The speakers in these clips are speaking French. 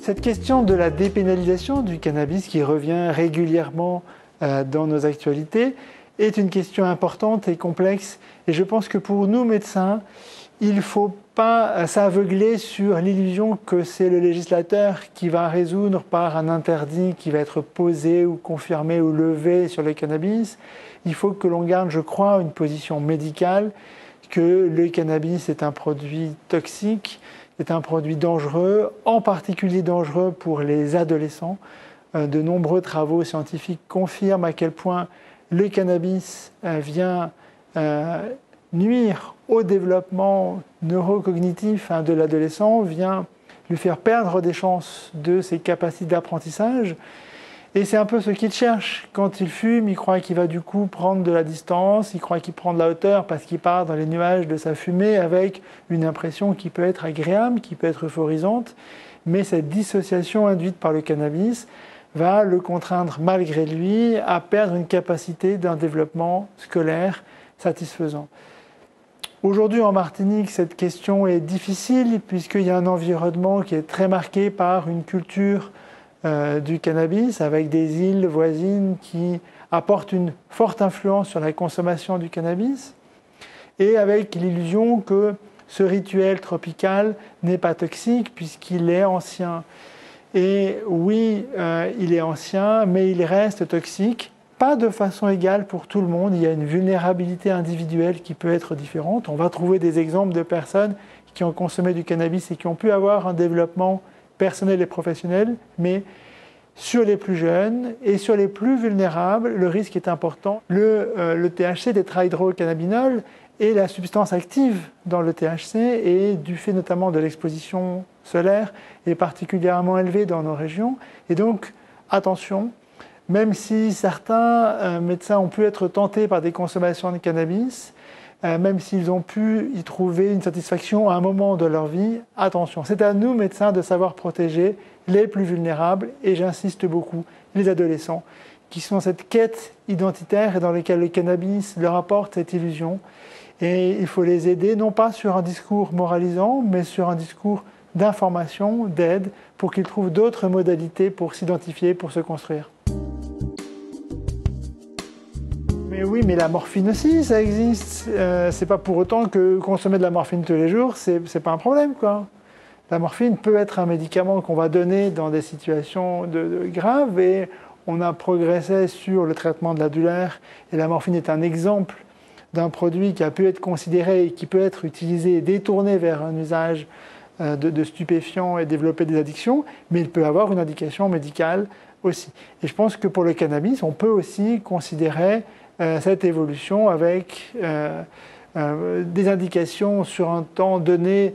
Cette question de la dépénalisation du cannabis qui revient régulièrement dans nos actualités est une question importante et complexe. Et je pense que pour nous, médecins, il ne faut pas s'aveugler sur l'illusion que c'est le législateur qui va résoudre par un interdit qui va être posé ou confirmé ou levé sur le cannabis. Il faut que l'on garde, je crois, une position médicale, que le cannabis est un produit toxique, est un produit dangereux, en particulier dangereux pour les adolescents. De nombreux travaux scientifiques confirment à quel point le cannabis vient nuire au développement neurocognitif de l'adolescent, vient lui faire perdre des chances de ses capacités d'apprentissage. Et c'est un peu ce qu'il cherche. Quand il fume, il croit qu'il va du coup prendre de la distance, il croit qu'il prend de la hauteur parce qu'il part dans les nuages de sa fumée avec une impression qui peut être agréable, qui peut être euphorisante. Mais cette dissociation induite par le cannabis va le contraindre malgré lui à perdre une capacité d'un développement scolaire satisfaisant. Aujourd'hui en Martinique, cette question est difficile puisqu'il y a un environnement qui est très marqué par une culture du cannabis avec des îles voisines qui apportent une forte influence sur la consommation du cannabis et avec l'illusion que ce rituel tropical n'est pas toxique puisqu'il est ancien. Et oui, il est ancien, mais il reste toxique. Pas de façon égale pour tout le monde. Il y a une vulnérabilité individuelle qui peut être différente. On va trouver des exemples de personnes qui ont consommé du cannabis et qui ont pu avoir un développement personnel et professionnel, mais sur les plus jeunes et sur les plus vulnérables, le risque est important. Le THC, tétrahydrocannabinol, est la substance active dans le THC et du fait notamment de l'exposition solaire est particulièrement élevée dans nos régions. Et donc, attention, même si certains médecins ont pu être tentés par des consommations de cannabis, même s'ils ont pu y trouver une satisfaction à un moment de leur vie, attention. C'est à nous, médecins, de savoir protéger les plus vulnérables, et j'insiste beaucoup, les adolescents, qui sont dans cette quête identitaire et dans laquelle le cannabis leur apporte cette illusion. Et il faut les aider, non pas sur un discours moralisant, mais sur un discours d'information, d'aide, pour qu'ils trouvent d'autres modalités pour s'identifier, pour se construire. Mais oui, mais la morphine aussi, ça existe. C'est pas pour autant que consommer de la morphine tous les jours, c'est pas un problème, quoi. La morphine peut être un médicament qu'on va donner dans des situations graves et on a progressé sur le traitement de la douleur et la morphine est un exemple d'un produit qui a pu être considéré et qui peut être utilisé et détourné vers un usage de stupéfiants et développer des addictions, mais il peut avoir une indication médicale aussi. Et je pense que pour le cannabis, on peut aussi considérer cette évolution avec des indications sur un temps donné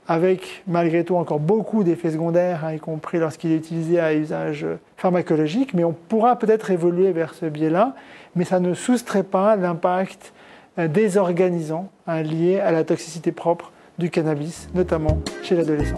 avec malgré tout encore beaucoup d'effets secondaires, y compris lorsqu'il est utilisé à usage pharmacologique, mais on pourra peut-être évoluer vers ce biais-là, mais ça ne soustrait pas l'impact désorganisant lié à la toxicité propre du cannabis, notamment chez l'adolescent.